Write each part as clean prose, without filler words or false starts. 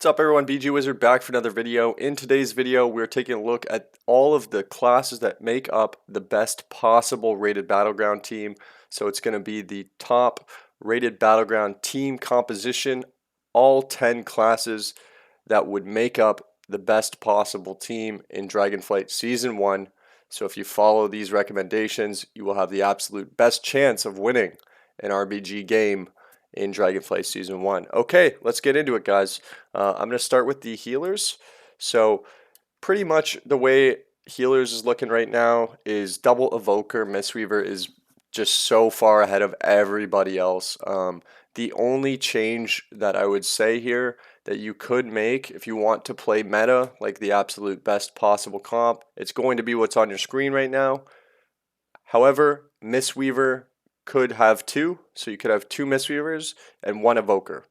What's up everyone, BG Wizard back for another video. In today's video, we're taking a look at all of the classes that make up the best possible rated battleground team. So it's going to be the top rated battleground team composition, all 10 classes that would make up the best possible team in Dragonflight Season 1. So if you follow these recommendations, you will have the absolute best chance of winning an RBG game in Dragonflight Season 1. Okay, let's get into it, guys. I'm going to start with the healers. So pretty much the way healers is looking right now is double evoker. Mistweaver is just so far ahead of everybody else. The only change that I would say here that you could make if you want to play meta, like the absolute best possible comp, it's going to be what's on your screen right now. However, Mistweaver could have two, so you could have two Mistweavers and one evoker.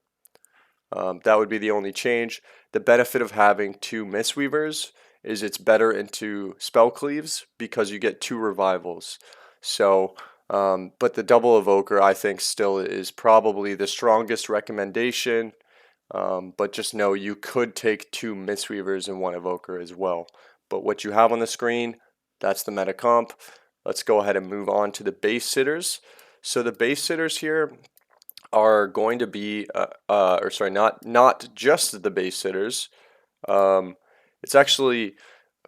That would be the only change. The benefit of having two Mistweavers is it's better into spell cleaves because you get two revivals. So, but the double evoker I think still is probably the strongest recommendation. But just know you could take two Mistweavers and one evoker as well. But what you have on the screen, that's the meta comp. Let's go ahead and move on to the base sitters. So the base sitters here are going to be, not just the base sitters. It's actually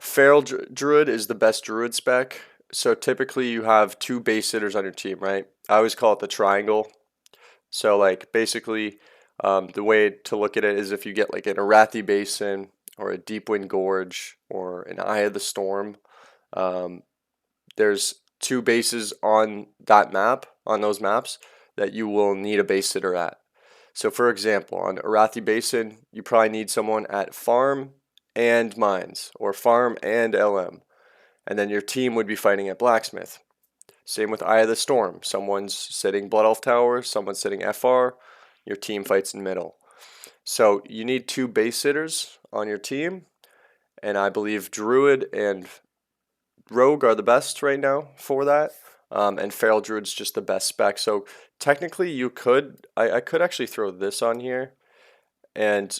Feral Druid is the best Druid spec. So typically you have two base sitters on your team, right? I always call it the triangle. So like basically, the way to look at it is if you get like an Arathi Basin or a Deepwind Gorge or an Eye of the Storm, there's two bases on that map, on those maps, that you will need a base sitter at. So for example, on Arathi Basin, you probably need someone at farm and mines, or farm and LM. And then your team would be fighting at blacksmith. Same with Eye of the Storm. Someone's sitting Blood Elf Tower, someone's sitting FR, your team fights in middle. So you need two base sitters on your team, and I believe Druid and Rogue are the best right now for that, and Feral Druid's just the best spec. So technically you could, I could actually throw this on here, and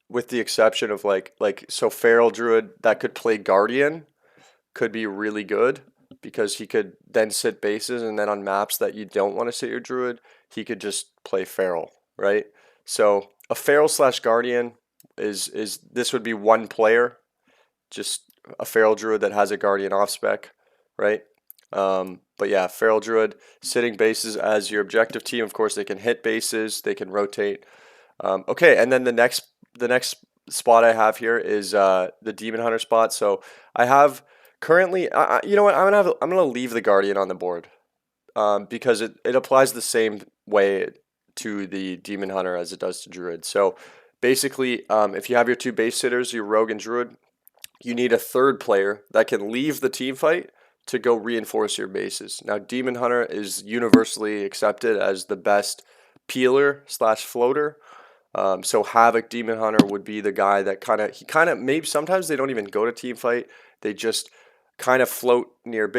with the exception of so Feral Druid that could play Guardian could be really good because he could then sit bases, and then on maps that you don't want to sit your Druid, he could just play Feral, right? So a Feral slash Guardian is this would be one player, just a Feral Druid that has a Guardian off spec, right? But yeah, Feral Druid sitting bases as your objective team. Of course, they can hit bases, they can rotate. Okay, and then the next spot I have here is the Demon Hunter spot. So I have currently, you know what? I'm gonna leave the Guardian on the board because it applies the same way to the Demon Hunter as it does to Druid. So basically, if you have your two base sitters, your Rogue and Druid, you need a third player that can leave the team fight to go reinforce your bases. Now, Demon Hunter is universally accepted as the best peeler slash floater. So Havoc Demon Hunter would be the guy that maybe sometimes they don't even go to team fight. They just kind of float near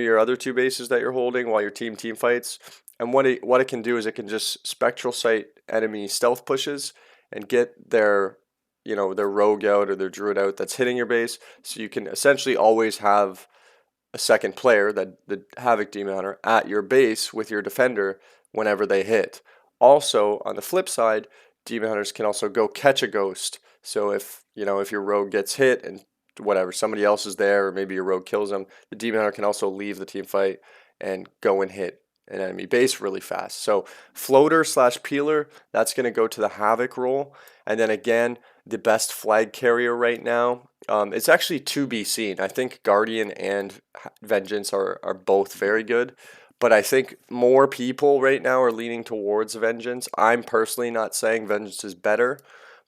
your other two bases that you're holding while your team fights. And what it can do is it can just spectral sight enemy stealth pushes and get their rogue out or their druid out that's hitting your base, so you can essentially always have a second player, the Havoc Demon Hunter, at your base with your defender whenever they hit. Also, on the flip side, Demon Hunters can also go catch a ghost. So if your rogue gets hit and whatever, somebody else is there, or maybe your rogue kills them, the Demon Hunter can also leave the team fight and go and hit an enemy base really fast. So floater slash peeler, that's going to go to the Havoc role. And then again, the best flag carrier right now, it's actually to be seen. I think Guardian and Vengeance are both very good, but I think more people right now are leaning towards Vengeance. I'm personally not saying Vengeance is better,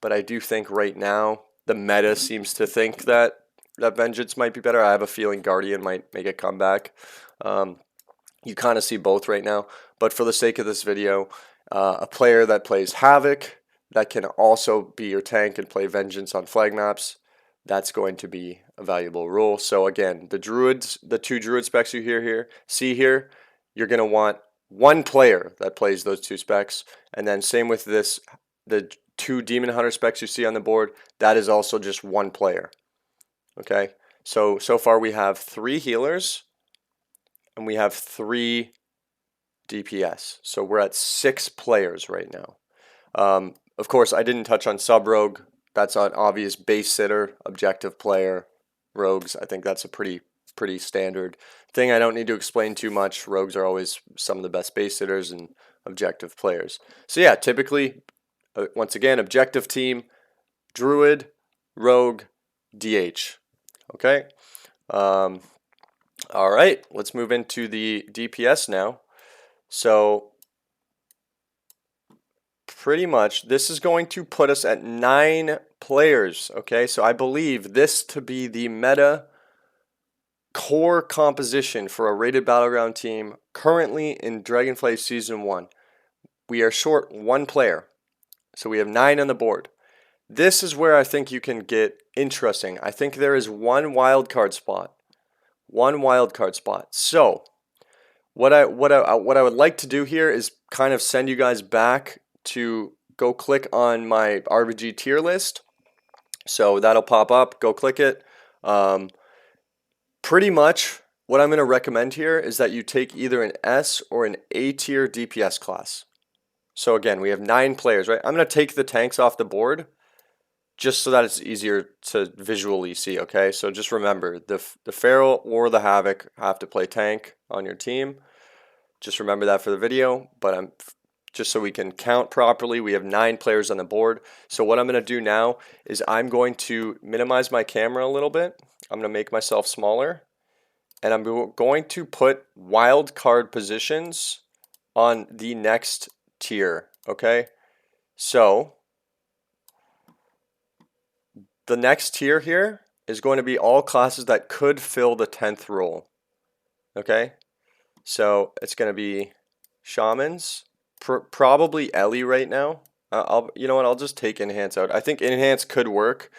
but I do think right now the meta seems to think that Vengeance might be better. I have a feeling Guardian might make a comeback. You kind of see both right now, but for the sake of this video, a player that plays Havoc that can also be your tank and play Vengeance on flag maps, that's going to be a valuable rule. So again, the two Druid specs you see here, you're going to want one player that plays those two specs, and then same with the 2 Demon Hunter specs you see on the board, that is also just 1 player. Okay, so far we have 3 healers and we have 3 DPS. So we're at 6 players right now. Of course, I didn't touch on sub rogue. That's an obvious base sitter, objective player. Rogues, I think that's a pretty standard thing. I don't need to explain too much. Rogues are always some of the best base sitters and objective players. So yeah, typically, once again, objective team, druid, rogue, DH. Okay. All right, let's move into the DPS now. So pretty much this is going to put us at 9 players. Okay, so I believe this to be the meta core composition for a rated battleground team currently in Dragonflight Season 1. We are short 1 player, so we have 9 on the board. This is where I think you can get interesting. I think there is 1 wildcard spot. 1 wildcard spot. So what I would like to do here is kind of send you guys back to go click on my RBG tier list. So that'll pop up. Go click it. Pretty much what I'm going to recommend here is that you take either an S or an A tier DPS class. So again, we have 9 players, right? I'm going to take the tanks off the board just so that it's easier to visually see, okay? So just remember, the Feral or the Havoc have to play tank on your team. Just remember that for the video, but just so we can count properly, we have 9 players on the board. So what I'm going to do now is I'm going to minimize my camera a little bit. I'm going to make myself smaller, and I'm going to put wild card positions on the next tier, okay? So the next tier here is going to be all classes that could fill the 10th role, okay? So it's going to be shamans, probably Ellie right now. You know what? I'll just take enhance out. I think enhance could work,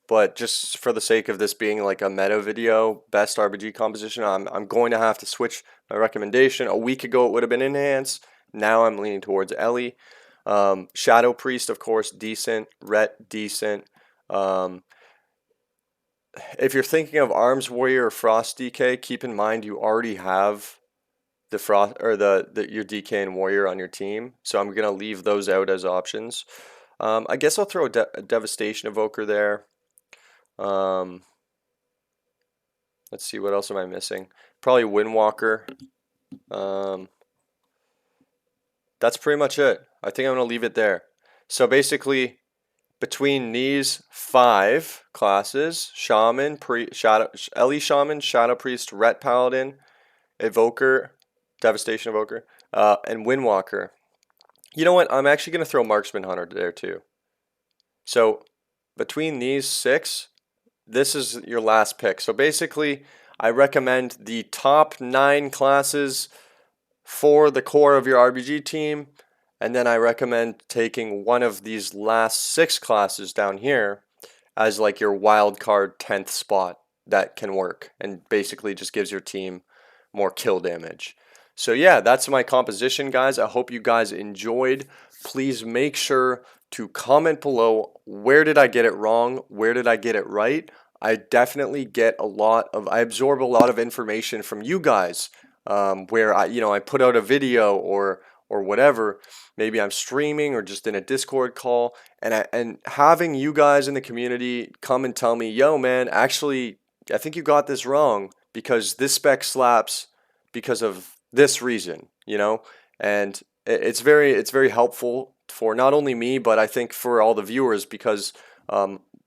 but just for the sake of this being like a meta video, best RBG composition, I'm going to have to switch my recommendation. A week ago it would have been enhance. Now I'm leaning towards Ellie. Shadow Priest, of course, decent. Ret, decent. If you're thinking of Arms Warrior or Frost DK, keep in mind you already have the Frost or your DK and Warrior on your team, so I'm gonna leave those out as options. I guess I'll throw a Devastation Evoker there. Let's see, what else am I missing? Probably Windwalker. That's pretty much it. I think I'm gonna leave it there. So basically, between these 5 classes, Shaman, Ellie Shaman, Shadow Priest, Ret Paladin, Evoker, Devastation Evoker, and Windwalker. You know what? I'm actually going to throw Marksman Hunter there too. So between these 6, this is your last pick. So basically, I recommend the top 9 classes for the core of your RBG team. And then I recommend taking one of these last 6 classes down here as like your wild card 10th spot that can work and basically just gives your team more kill damage. So yeah, that's my composition, guys. I hope you guys enjoyed. Please make sure to comment below, where did I get it wrong? Where did I get it right? I definitely get I absorb a lot of information from you guys, where I put out a video or whatever. Maybe I'm streaming or just in a Discord call, and having you guys in the community come and tell me, yo man, actually I think you got this wrong because this spec slaps because of this reason, and it's very helpful for not only me, but I think for all the viewers, because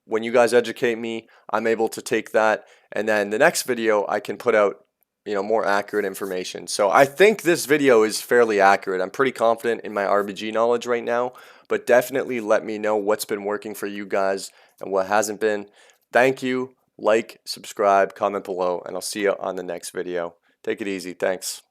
when you guys educate me, I'm able to take that, and then the next video I can put out more accurate information. So I think this video is fairly accurate. I'm pretty confident in my RBG knowledge right now, but definitely let me know what's been working for you guys and what hasn't been. Thank you. Like, subscribe, comment below, and I'll see you on the next video. Take it easy. Thanks.